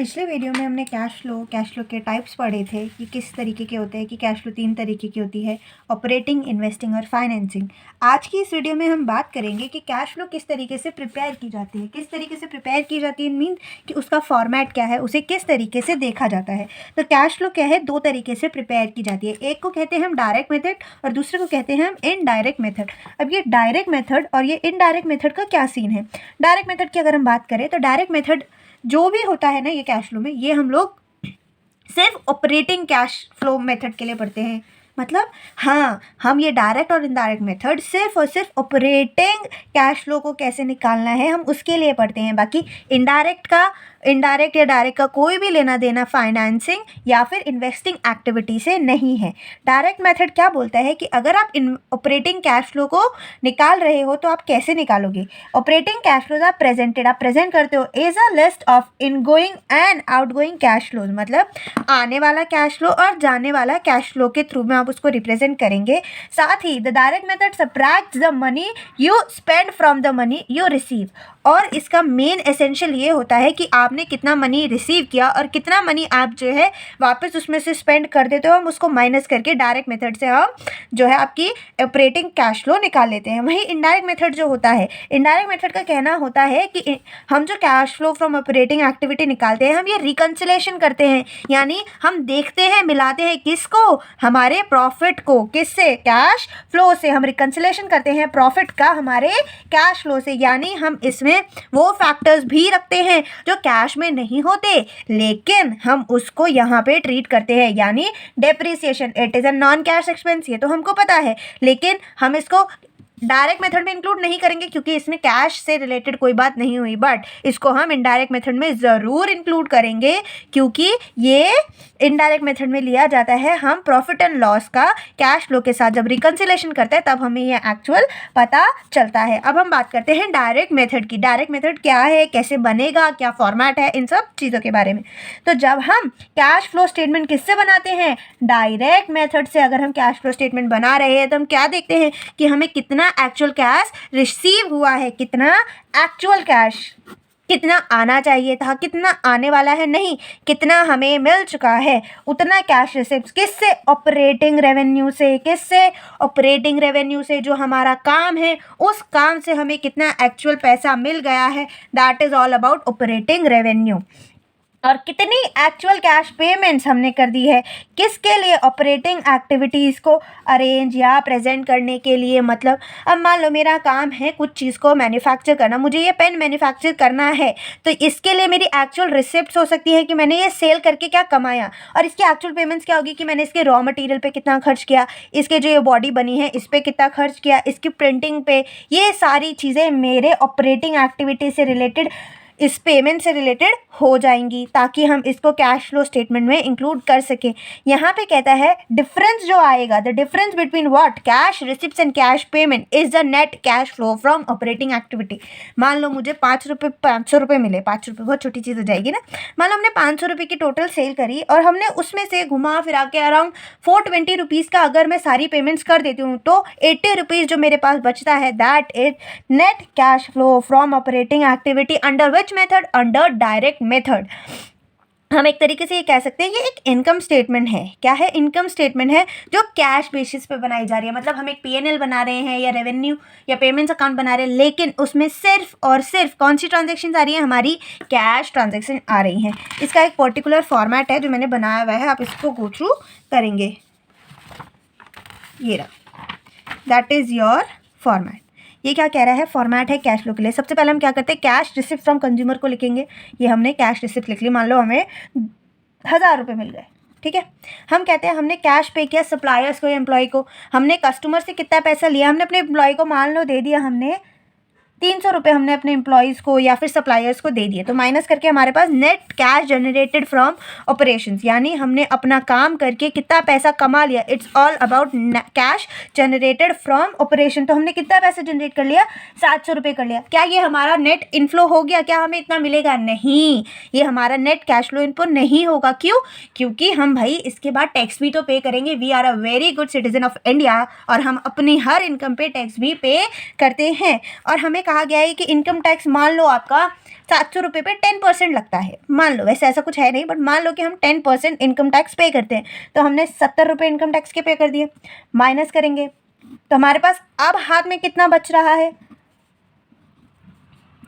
पिछले वीडियो में हमने कैश फ्लो के टाइप्स पढ़े थे कि किस तरीके के होते हैं, कि कैश फ्लो 3 तरीके की होती है, ऑपरेटिंग, इन्वेस्टिंग और फाइनेंसिंग। आज की इस वीडियो में हम बात करेंगे कि कैश फ्लो किस तरीके से प्रिपेयर की जाती है, किस तरीके से प्रिपेयर की जाती है, मीन कि उसका फॉर्मेट क्या है, उसे किस तरीके से देखा जाता है। तो कैश फ्लो क्या है, 2 तरीके से प्रिपेयर की जाती है। एक को कहते हैं हम डायरेक्ट मेथड और दूसरे को कहते हैं हम इनडायरेक्ट मेथड। अब ये डायरेक्ट मेथड और ये इनडायरेक्ट मेथड का क्या सीन है। डायरेक्ट मेथड की अगर हम बात करें तो डायरेक्ट मेथड जो भी होता है ना ये कैश फ्लो में, ये हम लोग सिर्फ ऑपरेटिंग कैश फ्लो मेथड के लिए पढ़ते हैं। मतलब हाँ, हम ये डायरेक्ट और इनडायरेक्ट मेथड सिर्फ और सिर्फ ऑपरेटिंग कैश फ्लो को कैसे निकालना है हम उसके लिए पढ़ते हैं। बाकी इनडायरेक्ट या डायरेक्ट का कोई भी लेना देना फाइनेंसिंग या फिर इन्वेस्टिंग एक्टिविटी से नहीं है। डायरेक्ट मेथड क्या बोलता है कि अगर आप ऑपरेटिंग कैश फ्लो को निकाल रहे हो तो आप कैसे निकालोगे। ऑपरेटिंग कैश फ्लोज आप प्रेजेंट करते हो as a list of ingoing and outgoing cash flows. मतलब आने वाला कैश फ्लो और जाने वाला कैश फ्लो के थ्रू में आप उसको रिप्रेजेंट करेंगे। साथ ही the direct method subtracts the money you spend from the money you receive. और इसका मेन एसेंशियल ये होता है कि आपने कितना मनी रिसीव किया और कितना मनी आप जो है वापस उसमें से स्पेंड कर देते हो। हम उसको माइनस करके डायरेक्ट मेथड से हम जो है आपकी ऑपरेटिंग कैश फ्लो निकाल लेते हैं। वहीं इनडायरेक्ट मेथड जो होता है, इनडायरेक्ट मेथड का कहना होता है कि हम जो cash flow from operating activity निकालते हैं, हम ये रिकन्सिलेशन करते हैं। यानी हम देखते हैं, मिलाते हैं किसको, हमारे प्रॉफिट को, किससे, कैश फ्लो से। हम रिकन्सिलेशन करते हैं प्रॉफिट का हमारे कैश फ्लो से। यानी हम इसमें वो फैक्टर्स भी रखते हैं जो कैश में नहीं होते, लेकिन हम उसको यहाँ पे ट्रीट करते हैं। यानी depreciation, it is a non cash expense, ये तो हमको पता है, लेकिन हम इसको डायरेक्ट मेथड में इंक्लूड नहीं करेंगे क्योंकि इसमें कैश से रिलेटेड कोई बात नहीं हुई। बट इसको हम इनडायरेक्ट मेथड में ज़रूर इंक्लूड करेंगे क्योंकि ये इनडायरेक्ट मेथड में लिया जाता है। हम प्रॉफिट एंड लॉस का कैश फ्लो के साथ जब रिकन्सिलेशन करते हैं तब हमें ये एक्चुअल पता चलता है। अब हम बात करते हैं डायरेक्ट मेथड की। डायरेक्ट मेथड क्या है, कैसे बनेगा, क्या फॉर्मेट है, इन सब चीज़ों के बारे में। तो जब हम कैश फ्लो स्टेटमेंट किससे बनाते हैं, डायरेक्ट मेथड से अगर हम कैश फ्लो स्टेटमेंट बना रहे हैं तो हम क्या देखते हैं कि हमें कितना एक्चुअल कैश रिसीव हुआ है, कितना एक्चुअल कैश, कितना आना चाहिए था, कितना आने वाला है, नहीं कितना हमें मिल चुका है, उतना कैश रिसिप्ट किससे, ऑपरेटिंग रेवेन्यू से। किससे, ऑपरेटिंग रेवेन्यू से। जो हमारा काम है उस काम से हमें कितना एक्चुअल पैसा मिल गया है, that is all about operating revenue. और कितनी एक्चुअल कैश पेमेंट्स हमने कर दी है, किसके लिए, ऑपरेटिंग एक्टिविटीज़ को अरेंज या प्रेजेंट करने के लिए। मतलब अब मान लो मेरा काम है कुछ चीज़ को मैन्युफैक्चर करना, मुझे ये पेन मैन्युफैक्चर करना है, तो इसके लिए मेरी एक्चुअल रिसिप्ट्स हो सकती है कि मैंने ये सेल करके क्या कमाया, और इसकी एक्चुअल पेमेंट्स क्या होगी कि मैंने इसके रॉ मटेरियल पे कितना खर्च किया, इसके जो ये बॉडी बनी है इस पर कितना खर्च किया, इसकी प्रिंटिंग पे। ये सारी चीज़ें मेरे ऑपरेटिंग एक्टिविटी से रिलेटेड, इस पेमेंट से रिलेटेड हो जाएंगी ताकि हम इसको कैश फ्लो स्टेटमेंट में इंक्लूड कर सकें। यहाँ पे कहता है डिफरेंस जो आएगा, the difference between what, cash receipts and cash payment is the net cash flow from operating activity. मान लो मुझे 500 रुपये मिले, 5 रुपये बहुत छोटी चीज़ हो जाएगी ना। मान लो हमने 500 रुपये की टोटल सेल करी और हमने उसमें से घुमा फिरा के अराउंड 420 रुपीज़ का अगर मैं सारी पेमेंट्स कर देती हूँ तो 80 रुपीज़ जो मेरे पास बचता है, that is net cash flow from operating activity under which method, under direct method. हम एक तरीके से ये कह सकते हैं ये एक इनकम स्टेटमेंट है। क्या है, इनकम स्टेटमेंट है जो कैश बेसिस पे बनाई जा रही है। मतलब हम एक पीएनएल बना रहे हैं या रेवेन्यू या पेमेंट्स अकाउंट बना रहे हैं, लेकिन उसमें सिर्फ और सिर्फ कौन सी ट्रांजेक्शन आ रही है, हमारी कैश ट्रांजेक्शन आ रही हैं। इसका एक पर्टिकुलर फॉर्मेट है जो मैंने बनाया हुआ है, आप इसको गो थ्रू करेंगे। ये रहा, दैट इज़ योर फॉर्मेट। ये क्या कह रहा है, फॉर्मेट है कैश फ्लो के लिए। सबसे पहले हम क्या करते हैं, कैश रिसिप्ट फ्रॉम कंज्यूमर को लिखेंगे। ये हमने कैश रिसिप्ट लिख ली। मान लो हमें 1000 रुपये मिल गए, ठीक है। हम कहते हैं हमने कैश पे किया सप्लायर्स को या एम्प्लॉय को। हमने कस्टमर से कितना पैसा लिया, हमने अपने एम्प्लॉय को मान लो दे दिया हमने 300 रुपये, हमने अपने एम्प्लॉयज़ को या फिर सप्लायर्स को दे दिए। तो माइनस करके हमारे पास net cash generated from operations, यानी हमने अपना काम करके कितना पैसा कमा लिया। It's all about cash generated from operation. तो हमने कितना पैसा जनरेट कर लिया, 700 रुपये कर लिया। क्या ये हमारा नेट इनफ्लो हो गया, क्या हमें इतना मिलेगा, नहीं, ये हमारा नेट कैश फ्लो इनपुट नहीं होगा। क्यों, क्योंकि हम भाई इसके बाद टैक्स भी तो पे करेंगे। We are a very good citizen of India और हम अपनी हर इनकम पे टैक्स भी पे करते हैं। और हमें कहा गया है कि इनकम टैक्स मान लो आपका 700 रुपये पे 10% लगता है, मान लो, वैसे ऐसा कुछ है नहीं, बट मान लो कि हम 10% इनकम टैक्स पे करते हैं, तो हमने 70 रुपये इनकम टैक्स के पे कर दिए, माइनस करेंगे तो हमारे पास अब हाथ में कितना बच रहा है,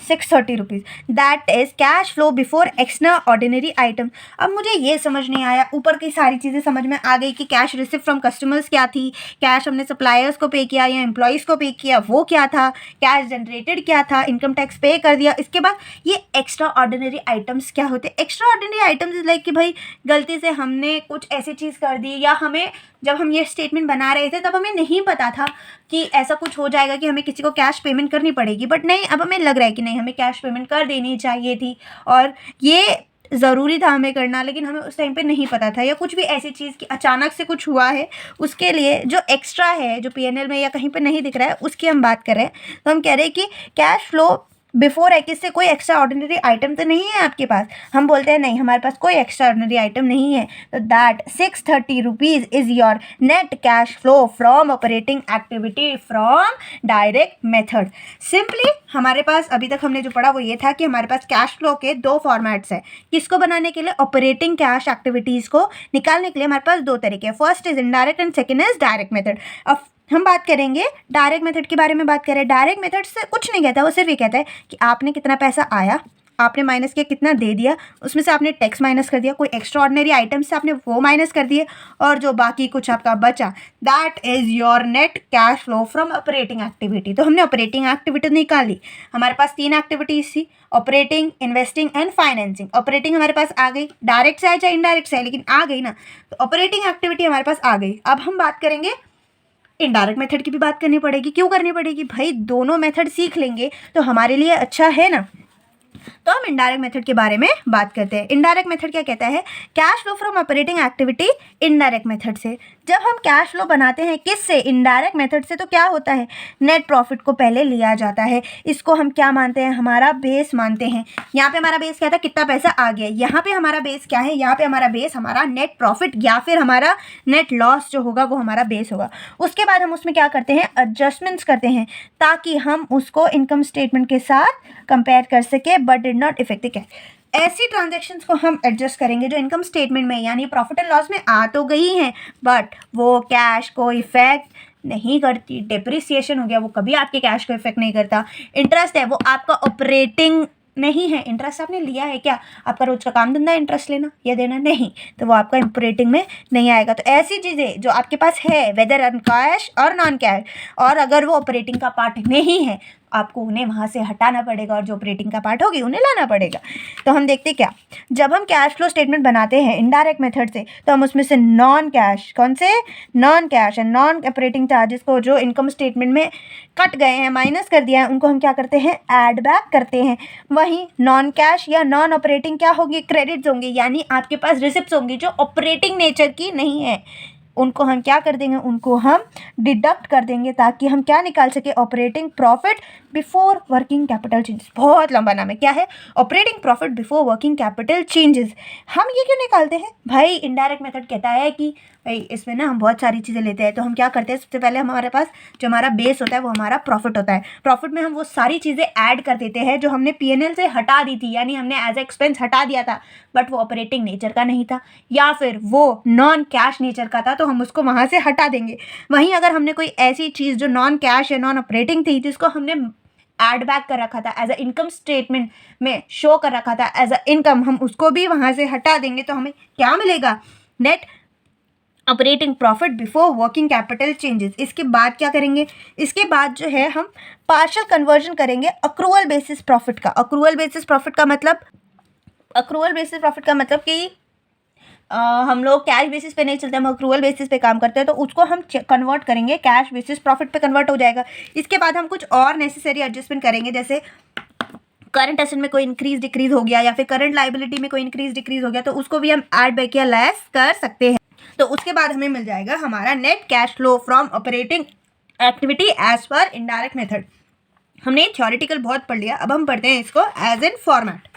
630 rupees. That is cash flow before extra ordinary item. अब मुझे ये समझ नहीं आया, ऊपर की सारी चीज़ें समझ में आ गई कि कैश रिसिव फ्रॉम कस्टमर्स क्या थी, कैश हमने सप्लायर्स को पे किया या एम्प्लॉयज़ को पे किया वो क्या था, कैश जनरेटेड क्या था, इनकम टैक्स पे कर दिया। इसके बाद ये एक्स्ट्रा ऑर्डिनरी आइटम्स क्या होते हैं? Extra ordinary items is like कि भाई गलती से हमने कुछ ऐसी चीज़ कर दी, या हमें जब हम ये स्टेटमेंट बना रहे थे तब हमें नहीं पता था कि ऐसा कुछ हो जाएगा कि हमें किसी को कैश पेमेंट करनी पड़ेगी, बट नहीं, अब हमें लग रहा है कि नहीं, हमें कैश पेमेंट कर देनी चाहिए थी और ये ज़रूरी था हमें करना, लेकिन हमें उस टाइम पे नहीं पता था, या कुछ भी ऐसी चीज़ कि अचानक से कुछ हुआ है, उसके लिए जो एक्स्ट्रा है, जो पीएनएल में या कहीं पे नहीं दिख रहा है, उसकी हम बात कर रहे हैं। तो हम कह रहे हैं कि कैश फ्लो बिफोर एक्स से कोई एक्स्ट्रा ऑर्डिनरी आइटम तो नहीं है आपके पास। हम बोलते हैं नहीं, हमारे पास कोई एक्स्ट्रा ऑर्डिनरी आइटम नहीं है, तो that 630 rupees is your net cash flow from operating activity from direct method. Simply हमारे पास अभी तक हमने जो पढ़ा वो ये था कि हमारे पास कैश फ्लो के दो फॉर्मेट्स हैं। किसको बनाने के लिए? ऑपरेटिंग कैश एक्टिविटीज़ को निकालने के लिए हमारे पास दो तरीके हैं, first is indirect and second is direct method. अब हम बात करेंगे डायरेक्ट मेथड के बारे में। बात करें डायरेक्ट मेथड से कुछ नहीं कहता, वो सिर्फ ये कहता है कि आपने कितना पैसा आया, आपने माइनस किया, कितना दे दिया, उसमें से आपने टैक्स माइनस कर दिया, कोई एक्स्ट्रा ऑर्डिनरी आइटम से आपने वो माइनस कर दिए, और जो बाकी कुछ आपका बचा that is your net cash flow from operating activity. तो हमने ऑपरेटिंग एक्टिविटी निकाली। हमारे पास 3 एक्टिविटीज़ थी, operating, investing and financing. Operating हमारे पास आ गई, डायरेक्ट से आए चाहे इनडायरेक्ट से आए, लेकिन आ गई ना, तो ऑपरेटिंग एक्टिविटी हमारे पास आ गई। अब हम बात करेंगे इनडायरेक्ट मेथड की भी बात करनी पड़ेगी। क्यों करनी पड़ेगी भाई? दोनों मेथड सीख लेंगे तो हमारे लिए अच्छा है ना। तो हम इनडायरेक्ट मेथड के बारे में बात करते हैं। इनडायरेक्ट मेथड क्या कहता है? Cash flow from operating activity indirect method से। जब हम कैश फ्लो बनाते हैं किससे? इनडायरेक्ट मेथड से, तो क्या होता है? नेट प्रॉफिट को पहले लिया जाता है। इसको हम क्या मानते हैं? हमारा बेस मानते हैं। यहाँ पे हमारा बेस क्या था? कितना पैसा आ गया। यहाँ पे हमारा बेस क्या है? यहाँ पे हमारा बेस हमारा नेट प्रॉफिट या फिर हमारा नेट लॉस जो होगा वो हमारा बेस होगा। उसके बाद हम उसमें क्या करते हैं? एडजस्टमेंट्स करते हैं ताकि हम उसको इनकम स्टेटमेंट के साथ कंपेयर कर सके, but did not effect the cash. ऐसी ट्रांजैक्शंस को हम एडजस्ट करेंगे जो इनकम स्टेटमेंट में यानी प्रॉफिट एंड लॉस में आ तो गई हैं, बट वो कैश को इफेक्ट नहीं करती। डेप्रिसिएशन हो गया, वो कभी आपके कैश को इफेक्ट नहीं करता। इंटरेस्ट है, वो आपका ऑपरेटिंग नहीं है। इंटरेस्ट आपने लिया है क्या? आपका रोज का काम धंधा है इंटरेस्ट लेना या देना? नहीं, तो वो आपका ऑपरेटिंग में नहीं आएगा। तो ऐसी चीज़ें जो आपके पास है, वेदर ऑन कैश और नॉन कैश, और अगर वो ऑपरेटिंग का पार्ट नहीं है, आपको उन्हें वहाँ से हटाना पड़ेगा, और जो ऑपरेटिंग का पार्ट होगी उन्हें लाना पड़ेगा। तो हम देखते क्या, जब हम कैश फ्लो स्टेटमेंट बनाते हैं इनडायरेक्ट मेथड से, तो हम उसमें से नॉन कैश, कौन से? Non cash and non operating charges को जो इनकम स्टेटमेंट में कट गए हैं, माइनस कर दिया है, उनको हम क्या करते हैं? ऐड बैक करते हैं। वहीं नॉन कैश या नॉन ऑपरेटिंग क्या होगी? क्रेडिट्स होंगे, यानी आपके पास रिसिप्ट्स होंगी जो ऑपरेटिंग नेचर की नहीं है, उनको हम क्या कर देंगे? उनको हम डिडक्ट कर देंगे ताकि हम क्या निकाल सके? Operating profit before working capital changes. बहुत लंबा नाम है, क्या है? Operating profit before working capital changes. हम ये क्यों निकालते हैं भाई? इनडायरेक्ट मेथड कहता है कि भाई इसमें ना हम बहुत सारी चीज़ें लेते हैं, तो हम क्या करते हैं? सबसे पहले हमारे पास जो हमारा बेस होता है वो हमारा प्रॉफिट होता है। प्रॉफिट में हम वो सारी चीज़ें ऐड कर देते हैं जो हमने पीएनएल से हटा दी थी, यानी हमने एज एक्सपेंस हटा दिया था, बट वो ऑपरेटिंग नेचर का नहीं था, या फिर वो नॉन कैश नेचर का था, तो हम उसको वहाँ से हटा देंगे। वहीं अगर हमने कोई ऐसी चीज़ जो नॉन कैश या नॉन ऑपरेटिंग थी, जिसको हमने ऐड बैक कर रखा था, एज अ इनकम स्टेटमेंट में शो कर रखा था एज अ इनकम, हम उसको भी वहाँ से हटा देंगे, तो हमें क्या मिलेगा? Net operating profit before working capital changes. इसके बाद क्या करेंगे? इसके बाद जो है हम पार्शियल कन्वर्जन करेंगे अक्रूवल बेसिस प्रॉफिट का। अक्रूवल बेसिस प्रॉफिट का मतलब, अक्रूवल बेसिस प्रॉफिट का मतलब कि हम लोग कैश बेसिस पे नहीं चलते, हम अक्रूवल बेसिस पे काम करते हैं, तो उसको हम कन्वर्ट करेंगे कैश बेसिस प्रॉफिट पे कन्वर्ट हो जाएगा। इसके बाद हम कुछ और नेसेसरी एडजस्टमेंट करेंगे, जैसे करंट एसेट में कोई इंक्रीज डिक्रीज हो गया, या फिर करंट लाइबिलिटी में कोई इंक्रीज डिक्रीज हो गया, तो उसको भी हम ऐड बैक या लेस कर सकते हैं। तो उसके बाद हमें मिल जाएगा हमारा net cash flow from operating activity as per indirect method. हमने थ्योरेटिकल बहुत पढ़ लिया, अब हम पढ़ते हैं इसको एज एन फॉर्मेट।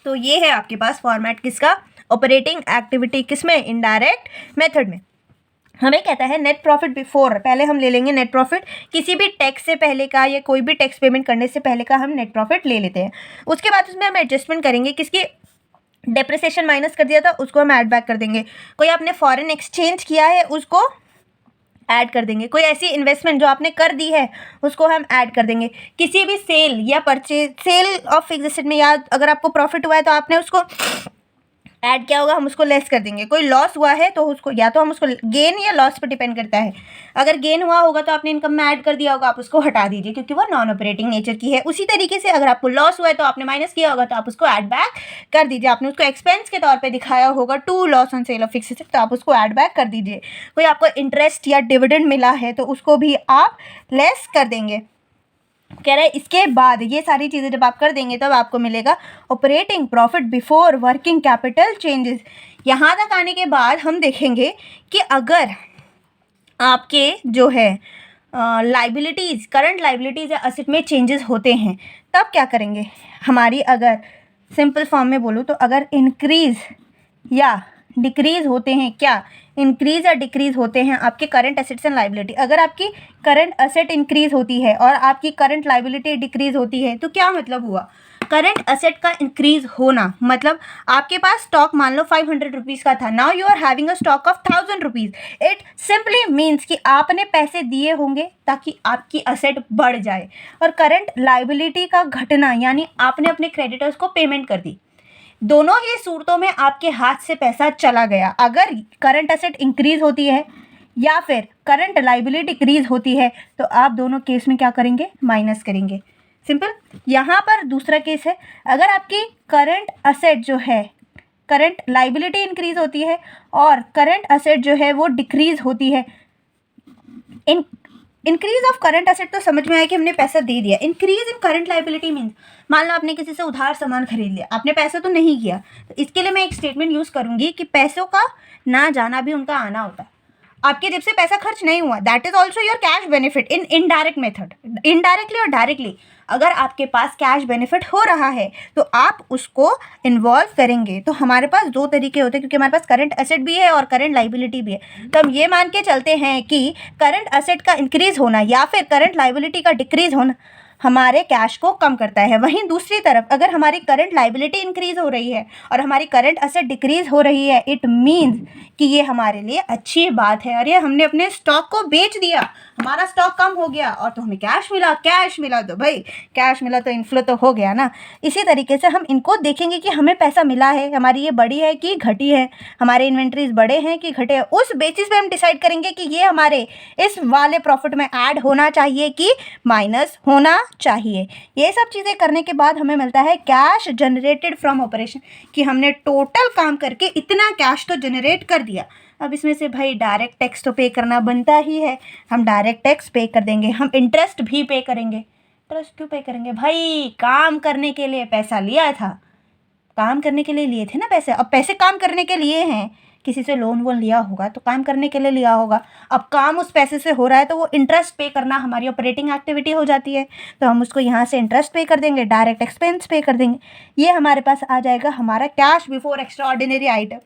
तो ये है आपके पास फॉर्मेट किसका? ऑपरेटिंग एक्टिविटी, किसमें? इनडायरेक्ट मेथड में। हमें कहता है नेट प्रॉफिट बिफोर, पहले हम ले लेंगे नेट प्रॉफिट, किसी भी टैक्स से पहले का या कोई भी टैक्स पेमेंट करने से पहले का हम नेट प्रॉफिट ले लेते हैं। उसके बाद उसमें हम एडजस्टमेंट करेंगे, किसकी डेप्रिसिएशन माइनस कर दिया था उसको हम ऐड बैक कर देंगे, कोई आपने फॉरेन एक्सचेंज किया है उसको ऐड कर देंगे, कोई ऐसी इन्वेस्टमेंट जो आपने कर दी है उसको हम ऐड कर देंगे, किसी भी सेल या purchase, sale of fixed asset में या अगर आपको प्रॉफिट हुआ है तो आपने उसको ऐड किया होगा, हम उसको लेस कर देंगे, कोई लॉस हुआ है तो उसको या तो हम उसको, गेन या लॉस पर डिपेंड करता है, अगर गेन हुआ होगा तो आपने इनकम में ऐड कर दिया होगा, आप उसको हटा दीजिए क्योंकि वो नॉन ऑपरेटिंग नेचर की है। उसी तरीके से अगर आपको लॉस हुआ है तो आपने माइनस किया होगा तो आप उसको ऐड बैक कर दीजिए, आपने उसको एक्सपेंस के तौर पर दिखाया होगा टू loss on sale of fixed asset तो आप उसको ऐड बैक कर दीजिए, कोई आपको इंटरेस्ट या डिविडेंड मिला है तो उसको भी आप लेस कर देंगे। कह रहा है इसके बाद ये सारी चीज़ें जब आप कर देंगे तब आपको मिलेगा operating profit before working capital changes. यहाँ तक आने के बाद हम देखेंगे कि अगर आपके जो है लाइबिलिटीज़, करंट लाइबिलिटीज़ या असेट में चेंजेस होते हैं तब क्या करेंगे। हमारी अगर सिंपल फॉर्म में बोलूँ तो अगर इंक्रीज़ या डिक्रीज़ होते हैं, क्या इंक्रीज़ या डिक्रीज़ होते हैं आपके करंट एसेट्स एंड लाइबिलिटी, अगर आपकी करंट एसेट इंक्रीज़ होती है और आपकी करंट लाइबिलिटी डिक्रीज़ होती है तो क्या मतलब हुआ। करंट एसेट का इंक्रीज़ होना मतलब आपके पास स्टॉक मान लो 500 रुपीज़ का था, now you are having a stock of 1000 rupees, it simply means कि आपने पैसे दिए होंगे ताकि आपकी एसेट बढ़ जाए, और करंट लाइबिलिटी का घटना यानी आपने अपने क्रेडिटर्स को पेमेंट कर दी। दोनों ही सूरतों में आपके हाथ से पैसा चला गया, अगर करंट एसेट इंक्रीज़ होती है या फिर करंट लाइबिलिटी डिक्रीज़ होती है तो आप दोनों केस में क्या करेंगे, माइनस करेंगे। सिंपल। यहाँ पर दूसरा केस है, अगर आपकी करंट एसेट जो है, करंट लाइबिलिटी इंक्रीज़ होती है और करंट एसेट जो है वो डिक्रीज़ होती है। इंक्रीज ऑफ करंट एसेट तो समझ में आया कि हमने पैसा दे दिया, increase in current liability means मान लो आपने किसी से उधार सामान खरीद लिया, आपने पैसा तो नहीं किया, तो इसके लिए मैं एक स्टेटमेंट यूज़ करूँगी कि पैसों का ना जाना भी उनका आना होता है। आपके जेब से पैसा खर्च नहीं हुआ, that is also your cash benefit in indirect method, indirectly और डायरेक्टली। अगर आपके पास कैश बेनिफिट हो रहा है तो आप उसको इन्वॉल्व करेंगे। तो हमारे पास दो तरीके होते हैं क्योंकि हमारे पास करंट एसेट भी है और करंट लाइबिलिटी भी है, तो हम ये मान के चलते हैं कि करंट एसेट का इंक्रीज होना या फिर करंट लाइबिलिटी का डिक्रीज होना हमारे कैश को कम करता है। वहीं दूसरी तरफ अगर हमारी करंट लाइबिलिटी इंक्रीज हो रही है और हमारी करंट एसेट डिक्रीज हो रही है, इट मीन्स कि ये हमारे लिए अच्छी बात है। अरे हमने अपने स्टॉक को बेच दिया, हमारा स्टॉक कम हो गया और तो हमें कैश मिला, कैश मिला तो भाई कैश मिला तो इन्फ्लो तो हो गया ना। इसी तरीके से हम इनको देखेंगे कि हमें पैसा मिला है, हमारी ये बढ़ी है कि घटी है, हमारे इन्वेंट्रीज बढ़े हैं कि घटे हैं, उस बेसिस पे हम डिसाइड करेंगे कि ये हमारे इस वाले प्रॉफिट में ऐड होना चाहिए कि माइनस होना चाहिए। ये सब चीज़ें करने के बाद हमें मिलता है कैश जनरेटेड फ्रॉम ऑपरेशन, कि हमने टोटल काम करके इतना कैश तो जनरेट कर दिया। अब इसमें से भाई डायरेक्ट टैक्स तो पे करना बनता ही है, हम डायरेक्ट टैक्स पे कर देंगे, हम इंटरेस्ट भी पे करेंगे। इंटरेस्ट क्यों पे करेंगे भाई, काम करने के लिए पैसा लिया था, काम करने के लिए लिए थे ना पैसे, अब पैसे काम करने के लिए हैं, किसी से लोन वोन लिया होगा तो काम करने के लिए लिया होगा, अब काम उस पैसे से हो रहा है तो वो इंटरेस्ट पे करना हमारी ऑपरेटिंग एक्टिविटी हो जाती है, तो हम उसको यहाँ से इंटरेस्ट पे कर देंगे, डायरेक्ट एक्सपेंस पे कर देंगे। ये हमारे पास आ जाएगा हमारा cash before extra ordinary item.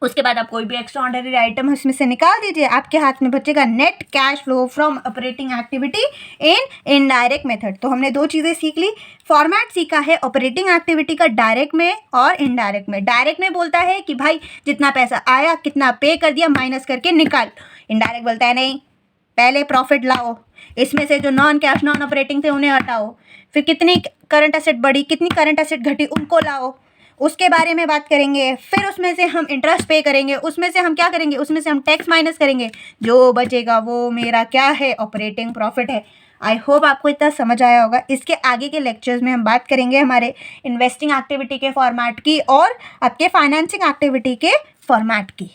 उसके बाद आप कोई भी एक्स्ट्रा ऑर्डिनरी आइटम इसमें से निकाल दीजिए, आपके हाथ में बचेगा net cash flow from operating activity in indirect method. तो हमने दो चीज़ें सीख ली, फॉर्मेट सीखा है ऑपरेटिंग एक्टिविटी का डायरेक्ट में और इनडायरेक्ट में। डायरेक्ट में बोलता है कि भाई जितना पैसा आया कितना पे कर दिया माइनस करके निकाल, इनडायरेक्ट बोलता है नहीं पहले प्रॉफिट लाओ, इसमें से जो नॉन कैश नॉन ऑपरेटिंग थे उन्हें हटाओ, फिर कितनी करंट एसेट बढ़ी कितनी करंट एसेट घटी उनको लाओ, उसके बारे में बात करेंगे, फिर उसमें से हम इंटरेस्ट पे करेंगे, उसमें से हम क्या करेंगे, उसमें से हम टैक्स माइनस करेंगे, जो बचेगा वो मेरा क्या है, ऑपरेटिंग प्रॉफिट है। आई होप आपको इतना समझ आया होगा। इसके आगे के लेक्चर्स में हम बात करेंगे हमारे इन्वेस्टिंग एक्टिविटी के फॉर्मेट की और आपके फाइनेंसिंग एक्टिविटी के फॉर्मेट की।